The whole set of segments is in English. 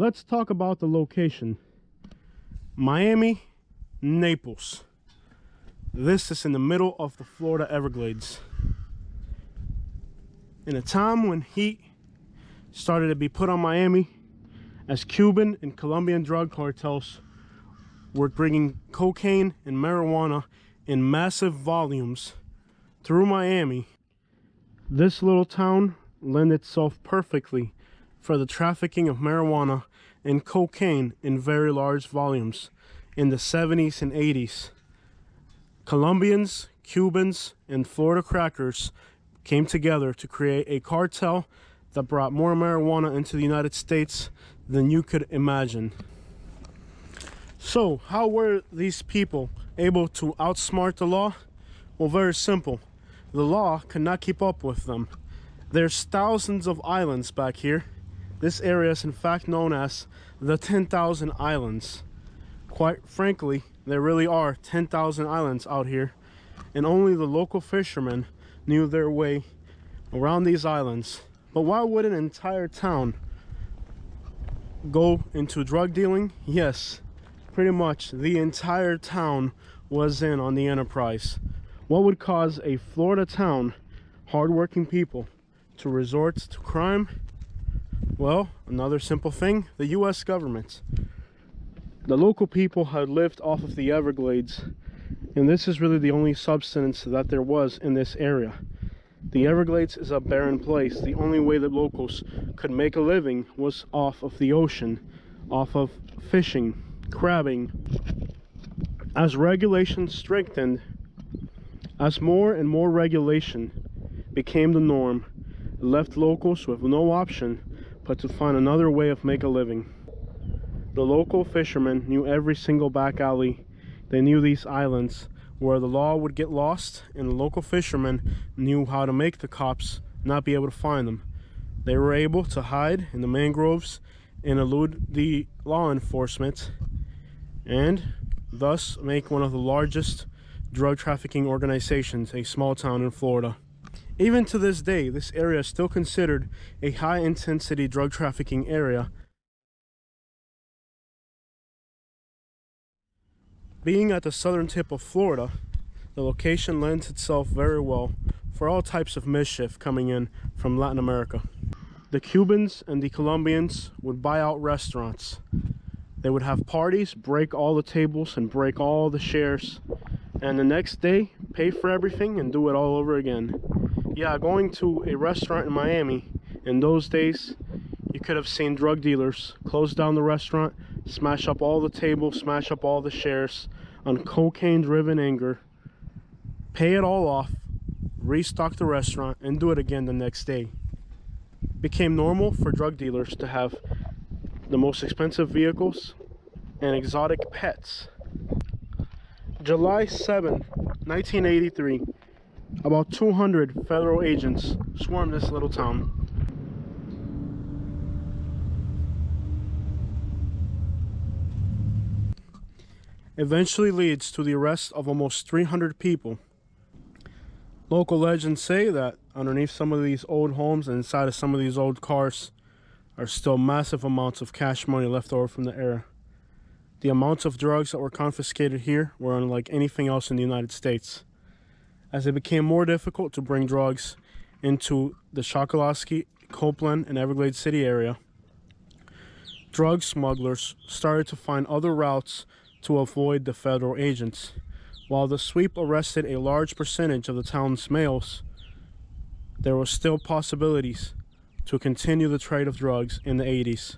Let's talk about the location. Miami, Naples. This is in the middle of the Florida Everglades. In a time when heat started to be put on Miami, as Cuban and Colombian drug cartels were bringing cocaine and marijuana in massive volumes through Miami, this little town lent itself perfectly for the trafficking of marijuana and cocaine in very large volumes in the 70s and 80s. Colombians, Cubans, and Florida crackers came together to create a cartel that brought more marijuana into the United States than you could imagine. So, how were these people able to outsmart the law? Well, very simple. The law could not keep up with them. There's thousands of islands back here. This area is in fact known as the 10,000 Islands. Quite frankly, there really are 10,000 islands out here, and only the local fishermen knew their way around these islands. But why would an entire town go into drug dealing? Yes, pretty much the entire town was in on the enterprise. What would cause a Florida town, hardworking people, to resort to crime? Well, another simple thing: the US government. The local people had lived off of the Everglades, and this is really the only substance that there was in this area. The Everglades is a barren place. The only way that locals could make a living was off of the ocean, off of fishing, crabbing. As regulations strengthened, as more and more regulation became the norm, it left locals with no option but to find another way of making a living. The local fishermen knew every single back alley. They knew these islands where the law would get lost, and the local fishermen knew how to make the cops not be able to find them. They were able to hide in the mangroves and elude the law enforcement, and thus make one of the largest drug trafficking organizations, a small town in Florida. Even to this day, this area is still considered a high-intensity drug trafficking area. Being at the southern tip of Florida, the location lends itself very well for all types of mischief coming in from Latin America. The Cubans and the Colombians would buy out restaurants. They would have parties, break all the tables and break all the chairs, and the next day pay for everything and do it all over again. Yeah, going to a restaurant in Miami in those days, you could have seen drug dealers close down the restaurant, smash up all the tables, smash up all the chairs on cocaine-driven anger, pay it all off, restock the restaurant, and do it again the next day. It became normal for drug dealers to have the most expensive vehicles and exotic pets. July 7, 1983, about 200 federal agents swarmed this little town. Eventually leads to the arrest of almost 300 people. Local legends say that underneath some of these old homes and inside of some of these old cars are still massive amounts of cash money left over from the era. The amounts of drugs that were confiscated here were unlike anything else in the United States. As it became more difficult to bring drugs into the Choccolosky, Copeland, and Everglades City area, drug smugglers started to find other routes to avoid the federal agents. While the sweep arrested a large percentage of the town's males, there were still possibilities to continue the trade of drugs in the 80s.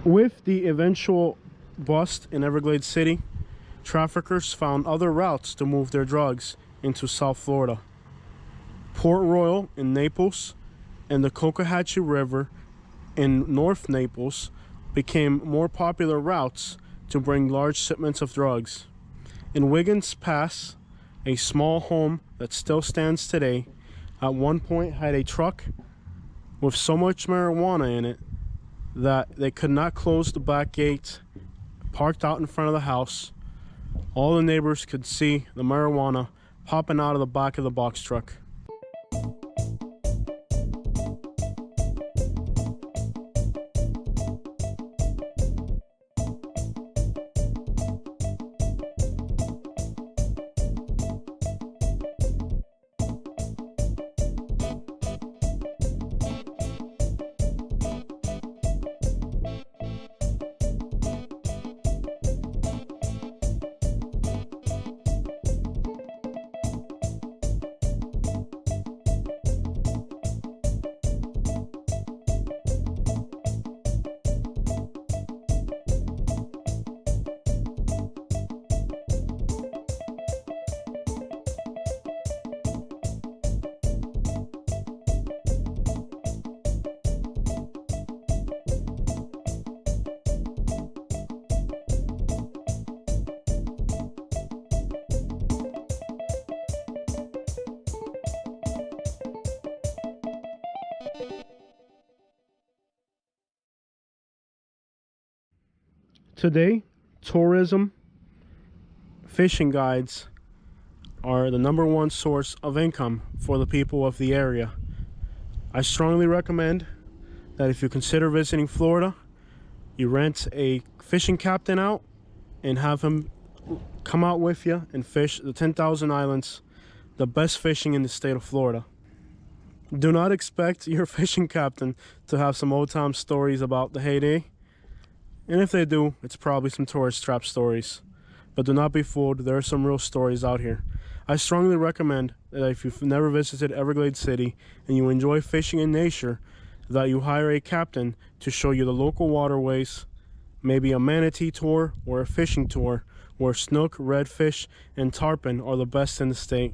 With the eventual bust in Everglades City, traffickers found other routes to move their drugs into South Florida. Port Royal in Naples and the Cocohatchee River in North Naples became more popular routes to bring large shipments of drugs. In Wiggins Pass, a small home that still stands today, at one point had a truck with so much marijuana in it that they could not close the back gate, parked out in front of the house. All the neighbors could see the marijuana popping out of the back of the box truck. Today, tourism, fishing guides are the #1 source of income for the people of the area. I strongly recommend that if you consider visiting Florida, you rent a fishing captain out and have him come out with you and fish the 10,000 islands, the best fishing in the state of Florida. Do not expect your fishing captain to have some old time stories about the heyday, and if they do, it's probably some tourist trap stories. But do not be fooled, there are some real stories out here. I strongly recommend that if you've never visited Everglades City and you enjoy fishing in nature, that you hire a captain to show you the local waterways, maybe a manatee tour or a fishing tour where snook, redfish, and tarpon are the best in the state.